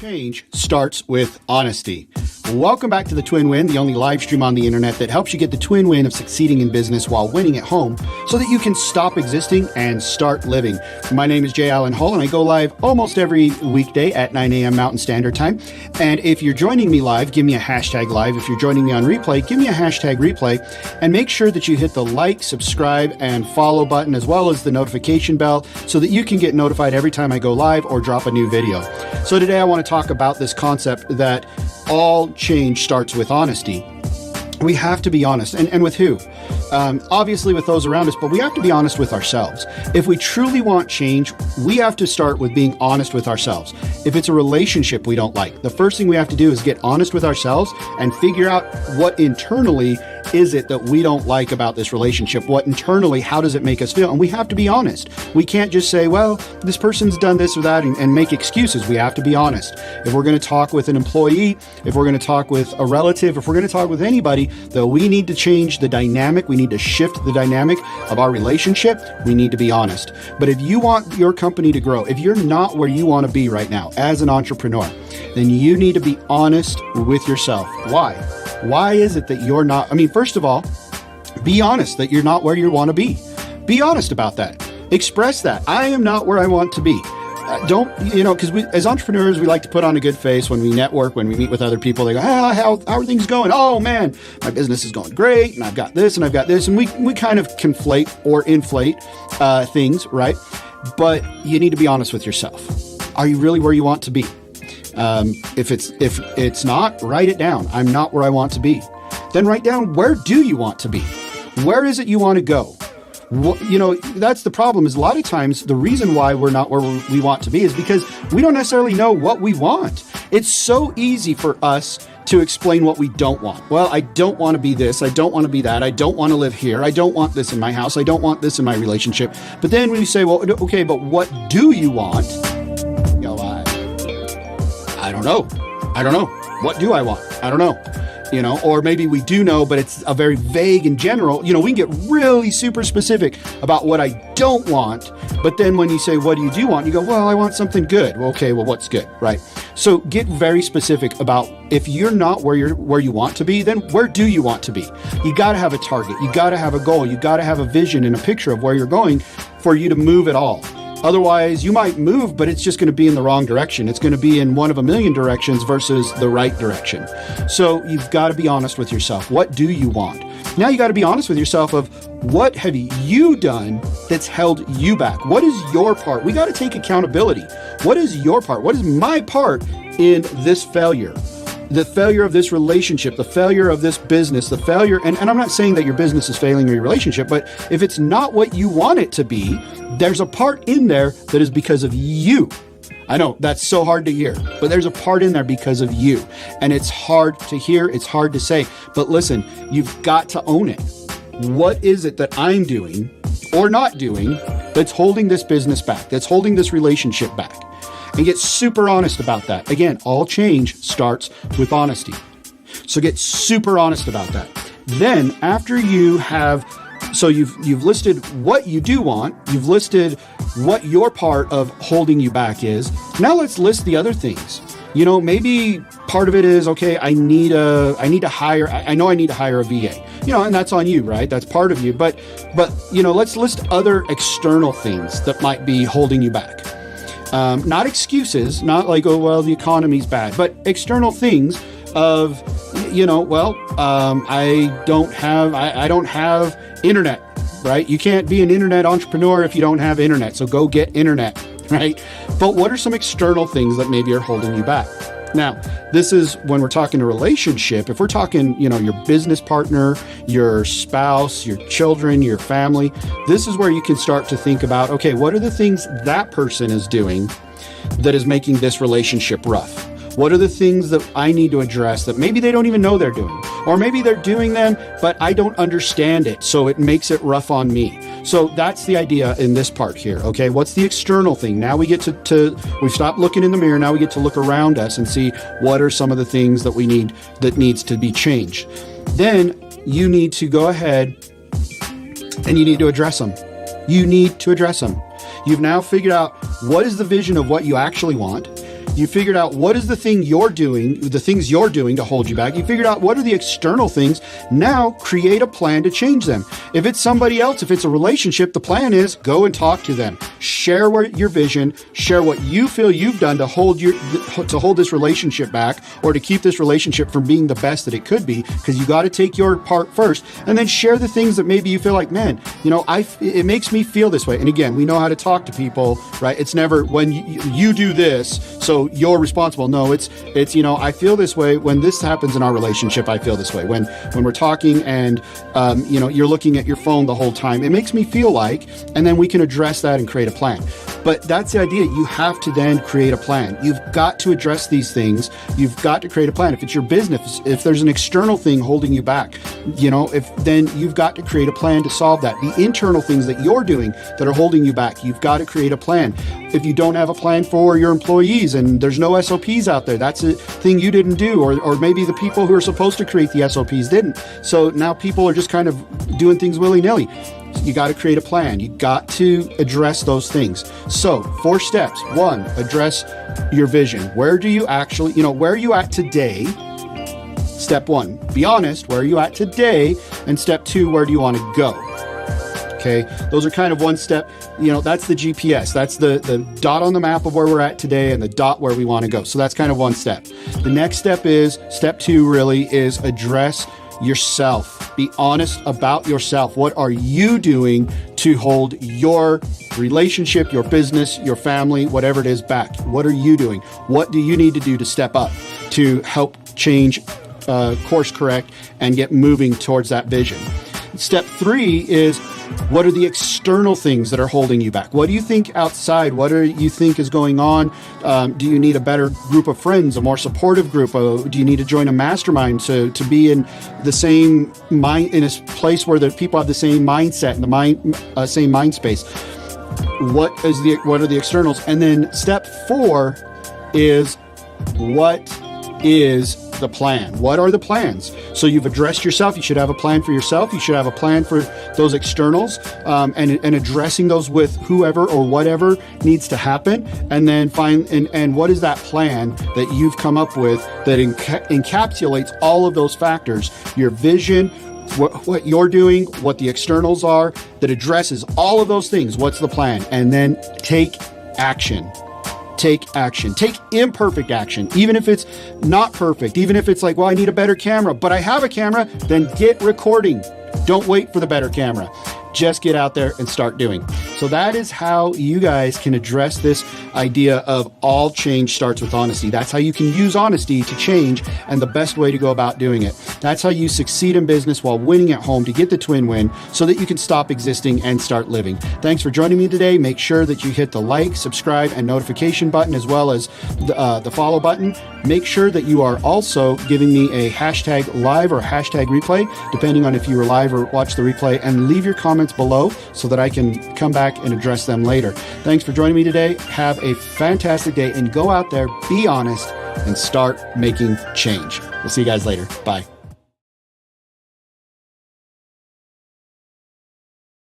Change starts with honesty. Welcome back to the Twin Win, the only live stream on the internet that helps you get the twin win of succeeding in business while winning at home so that you can stop existing and start living. My name is Jay Allen Hull, and I go live almost every weekday at 9 a.m. Mountain Standard Time. And if you're joining me live, give me a hashtag live. If you're joining me on replay, give me a hashtag replay. And make sure that you hit the like, subscribe, and follow button, as well as the notification bell, so that you can get notified every time I go live or drop a new video. So today I want to talk about this concept that all change starts with honesty. We have to be honest. And with who? Obviously with those around us, but we have to be honest with ourselves. If we truly want change, we have to start with being honest with ourselves. If it's a relationship we don't like, the first thing we have to do is get honest with ourselves and figure out what internally is it that we don't like about this relationship? What internally, how does it make us feel? And we have to be honest. We can't just say, well, this person's done this or that and make excuses. We have to be honest. If we're going to talk with an employee, if we're going to talk with a relative, if we're going to talk with anybody, though, we need to change the dynamic. We need to shift the dynamic of our relationship. We need to be honest. But if you want your company to grow, if you're not where you want to be right now as an entrepreneur, then you need to be honest with yourself. Why? Why is it that you're not? I mean, first of all, be honest that you're not where you want to be. Be honest about that. Express that. I am not where I want to be. Because as entrepreneurs, we like to put on a good face when we network, when we meet with other people. They go, how are things going? Oh, man, my business is going great, and I've got this, and I've got this. And we kind of conflate or inflate things, right? But you need to be honest with yourself. Are you really where you want to be? If it's not, write it down. I'm not where I want to be. Then write down, where do you want to be? Where is it you want to go? That's the problem, is a lot of times the reason why we're not where we want to be is because we don't necessarily know what we want. It's so easy for us to explain what we don't want. Well, I don't want to be this. I don't want to be that. I don't want to live here. I don't want this in my house. I don't want this in my relationship. But then when you say, well, okay, but what do you want? I don't know. What do I want? I don't know. Or maybe we do know, but it's a very vague and general. We can get really super specific about what I don't want. But then when you say, what do you want? You go, well, I want something good. Well, okay, well, what's good, right? So get very specific about, if you're not where you want to be, then where do you want to be? You got to have a target. You got to have a goal. You got to have a vision and a picture of where you're going for you to move at all. Otherwise, you might move, but it's just going to be in the wrong direction. It's going to be in one of a million directions versus the right direction. So you've got to be honest with yourself. What do you want? Now you got to be honest with yourself of, what have you done that's held you back? What is your part? We got to take accountability. What is your part? What is my part in this failure? The failure of this relationship, the failure of this business, the failure, and I'm not saying that your business is failing or your relationship, but if it's not what you want it to be, there's a part in there that is because of you. I know that's so hard to hear, but there's a part in there because of you. And it's hard to hear, it's hard to say, but listen, you've got to own it. What is it that I'm doing or not doing that's holding this business back, that's holding this relationship back? And get super honest about that. Again, all change starts with honesty. So get super honest about that. Then after you have, so you've listed what you do want, you've listed what your part of holding you back is. Now let's list the other things. Maybe part of it is, okay, I know I need to hire a VA, and that's on you, right? That's part of you. But let's list other external things that might be holding you back. Not excuses, not like, oh, well, the economy's bad, but external things of, I don't have internet, right? You can't be an internet entrepreneur if you don't have internet. So go get internet, right? But what are some external things that maybe are holding you back? Now, this is when we're talking a relationship. If we're talking, your business partner, your spouse, your children, your family, this is where you can start to think about, okay, what are the things that person is doing that is making this relationship rough? What are the things that I need to address that maybe they don't even know they're doing? Or maybe they're doing them, but I don't understand it, so it makes it rough on me. So that's the idea in this part here, okay? What's the external thing? Now we get we've stopped looking in the mirror, now we get to look around us and see what are some of the things that that needs to be changed. Then you need to go ahead and you need to address them. You need to address them. You've now figured out what is the vision of what you actually want. You figured out what is the things you're doing to hold you back. You figured out what are the external things. Now create a plan to change them. If it's somebody else, if it's a relationship, the plan is go and talk to them. Share your vision, share what you feel you've done to hold this relationship back, or to keep this relationship from being the best that it could be, because you got to take your part first, and then share the things that maybe you feel like, man, it makes me feel this way. And again, we know how to talk to people, right? It's never when you do this, so you're responsible. No, it's I feel this way when this happens in our relationship. I feel this way when we're talking and you're looking at your phone the whole time. It makes me feel like, and then we can address that and create a plan. But that's the idea. You have to then create a plan. You've got to address these things. You've got to create a plan. If it's your business, if there's an external thing holding you back, then you've got to create a plan to solve that. The internal things that you're doing that are holding you back, you've got to create a plan. If you don't have a plan for your employees and there's no SOPs out there, that's a thing you didn't do, or maybe the people who are supposed to create the SOPs didn't. So now people are just kind of doing things willy-nilly. You got to create a plan. You got to address those things. So 4 steps. 1, address your vision. Where do you actually, where are you at today? Step 1, be honest. Where are you at today? And step 2, where do you want to go? Okay, those are kind of one step. That's the GPS. That's the dot on the map of where we're at today and the dot where we want to go. So that's kind of one step. The next step is, step 2 really is address yourself. Be honest about yourself. What are you doing to hold your relationship, your business, your family, whatever it is back? What are you doing? What do you need to do to step up to help change, course correct, and get moving towards that vision? Step 3 is, what are the external things that are holding you back? What do you think outside? What do you think is going on? Do you need a better group of friends, a more supportive group? Do you need to join a mastermind to be in the same mind, in a place where the people have the same mindset and the same mind space? What are the externals? And then step 4 is, what is the plan? What are the plans? So you've addressed yourself. You should have a plan for yourself. You should have a plan for those externals, and addressing those with whoever or whatever needs to happen. And then and what is that plan that you've come up with that encapsulates all of those factors? Your vision, what you're doing, what the externals are, that addresses all of those things. What's the plan? And then take action. Take action. Take imperfect action. Even if it's not perfect, even if it's like, well, I need a better camera, but I have a camera, then get recording. Don't wait for the better camera. Just get out there and start doing. So that is how you guys can address this idea of all change starts with honesty. That's how you can use honesty to change, and the best way to go about doing it. That's how you succeed in business while winning at home to get the twin win, so that you can stop existing and start living. Thanks for joining me today. Make sure that you hit the like, subscribe, and notification button, as well as the follow button. Make sure that you are also giving me a hashtag live or hashtag replay, depending on if you were live or watch the replay, and leave your comments below so that I can come back and address them later. Thanks for joining me today. Have a fantastic day, and go out there, be honest, and start making change. We'll see you guys later. Bye.